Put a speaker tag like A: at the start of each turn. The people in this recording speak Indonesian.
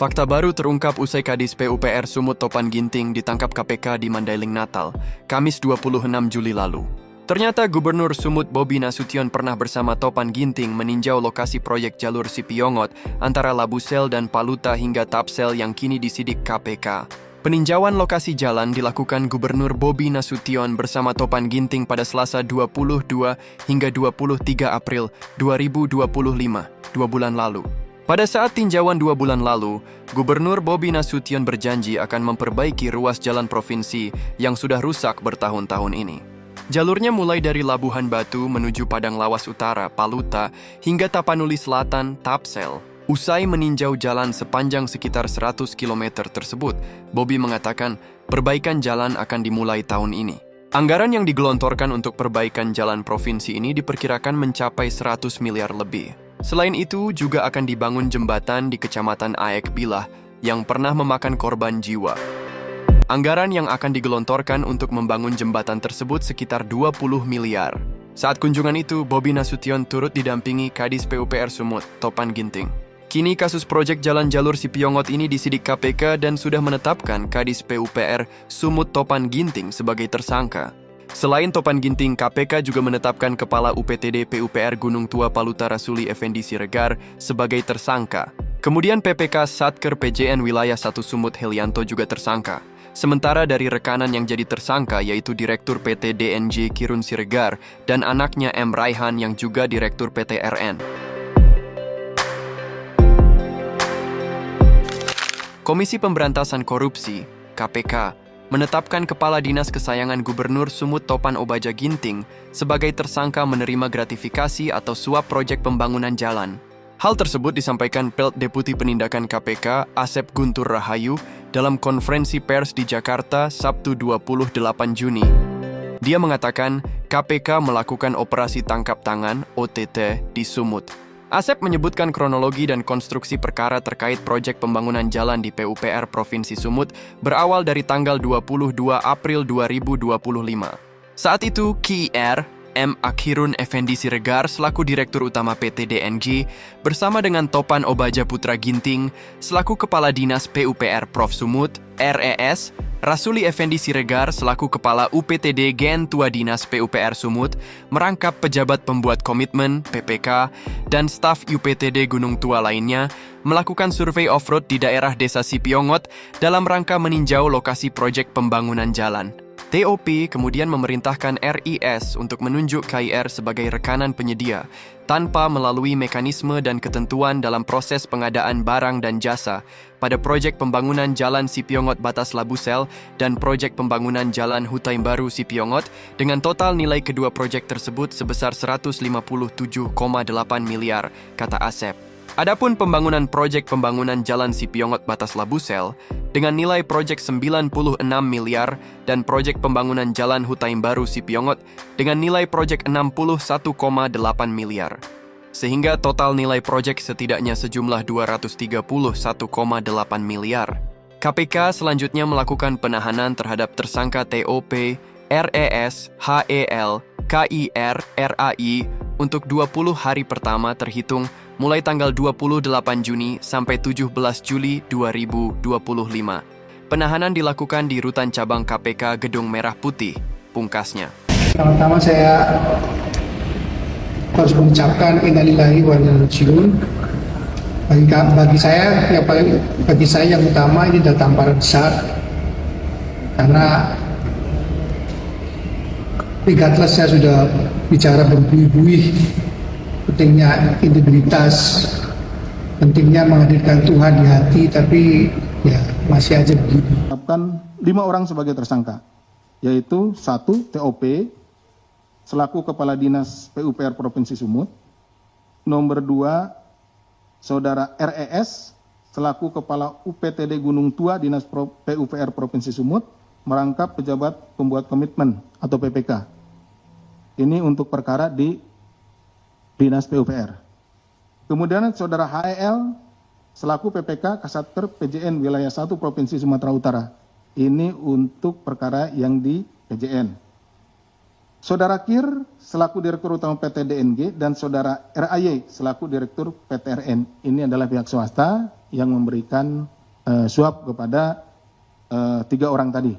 A: Fakta baru terungkap usai Kadis PUPR Sumut Topan Ginting ditangkap KPK di Mandailing Natal, Kamis 26 Juli lalu. Ternyata Gubernur Sumut Bobi Nasution pernah bersama Topan Ginting meninjau lokasi proyek jalur Sipiongot antara Labusel dan Paluta hingga Tapsel yang kini disidik KPK. Peninjauan lokasi jalan dilakukan Gubernur Bobi Nasution bersama Topan Ginting pada Selasa 22 hingga 23 April 2025, 2 bulan lalu. Pada saat tinjauan 2 bulan lalu, Gubernur Bobi Nasution berjanji akan memperbaiki ruas jalan provinsi yang sudah rusak bertahun-tahun ini. Jalurnya mulai dari Labuhan Batu menuju Padang Lawas Utara, Paluta, hingga Tapanuli Selatan, Tapsel. Usai meninjau jalan sepanjang sekitar 100 km tersebut, Bobi mengatakan perbaikan jalan akan dimulai tahun ini. Anggaran yang digelontorkan untuk perbaikan jalan provinsi ini diperkirakan mencapai 100 miliar lebih. Selain itu, juga akan dibangun jembatan di Kecamatan Aek Bilah yang pernah memakan korban jiwa. Anggaran yang akan digelontorkan untuk membangun jembatan tersebut sekitar 20 miliar. Saat kunjungan itu, Bobi Nasution turut didampingi Kadis PUPR Sumut, Topan Ginting. Kini kasus proyek jalan jalur Sipiongot ini disidik KPK dan sudah menetapkan Kadis PUPR Sumut Topan Ginting sebagai tersangka. Selain Topan Ginting, KPK juga menetapkan Kepala UPTD PUPR Gunung Tua Paluta Rasuli Effendi Siregar sebagai tersangka. Kemudian PPK Satker PJN Wilayah 1 Sumut Helianto juga tersangka. Sementara dari rekanan yang jadi tersangka yaitu Direktur PT DNJ Kirun Siregar dan anaknya M. Raihan yang juga Direktur PT RN. Komisi Pemberantasan Korupsi, KPK, menetapkan Kepala Dinas Kesayangan Gubernur Sumut Topan Obaja Ginting sebagai tersangka menerima gratifikasi atau suap proyek pembangunan jalan. Hal tersebut disampaikan Pelt Deputi Penindakan KPK Asep Guntur Rahayu dalam konferensi pers di Jakarta Sabtu 28 Juni. Dia mengatakan KPK melakukan operasi tangkap tangan (OTT) di Sumut. Asep menyebutkan kronologi dan konstruksi perkara terkait proyek pembangunan jalan di PUPR Provinsi Sumut berawal dari tanggal 22 April 2025. Saat itu, KIR, M. Akhirun Effendi Siregar selaku Direktur Utama PT DNJ bersama dengan Topan Obaja Putra Ginting selaku Kepala Dinas PUPR Prof Sumut, RES, Rasuli Effendi Siregar selaku Kepala UPTD Gen Tua Dinas PUPR Sumut merangkap pejabat pembuat komitmen PPK dan staf UPTD Gunung Tua lainnya melakukan survei off-road di daerah Desa Sipiongot dalam rangka meninjau lokasi proyek pembangunan jalan. TOP kemudian memerintahkan RIS untuk menunjuk KIR sebagai rekanan penyedia tanpa melalui mekanisme dan ketentuan dalam proses pengadaan barang dan jasa pada proyek pembangunan jalan Sipiongot Batas Labusel dan proyek pembangunan jalan Hutai Baru Sipiongot dengan total nilai kedua proyek tersebut sebesar 157,8 miliar, kata Asep. Adapun pembangunan proyek pembangunan jalan Sipiongot Batas Labusel dengan nilai proyek 96 miliar dan proyek pembangunan jalan Hutai Baru Sipiongot dengan nilai proyek 61,8 miliar. Sehingga total nilai proyek setidaknya sejumlah 231,8 miliar. KPK selanjutnya melakukan penahanan terhadap tersangka TOP, RES, HEL, KIR, RAI untuk 20 hari pertama terhitung mulai tanggal 28 Juni sampai 17 Juli 2025. Penahanan dilakukan di Rutan Cabang KPK Gedung Merah Putih, pungkasnya.
B: Pertama saya harus mengucapkan innalillahi wa inna ilaihi raji'un. Bagi saya yang utama ini adalah tamparan besar karena regardless saya sudah bicara berbuih-buih pentingnya integritas, pentingnya menghadirkan Tuhan di hati, tapi ya masih aja begini.
C: Menetapkan 5 orang sebagai tersangka, yaitu 1. TOP selaku Kepala Dinas PUPR Provinsi Sumut, nomor 2 Saudara RES selaku Kepala UPTD Gunung Tua Dinas PUPR Provinsi Sumut merangkap pejabat pembuat komitmen atau PPK. Ini untuk perkara di Dinas PUPR. Kemudian Saudara HEL selaku PPK Kasatker PJN Wilayah 1 Provinsi Sumatera Utara. Ini untuk perkara yang di PJN. Saudara Kir selaku Direktur Utama PT DNG dan Saudara RAY selaku Direktur PT RN. Ini adalah pihak swasta yang memberikan suap kepada 3 orang tadi.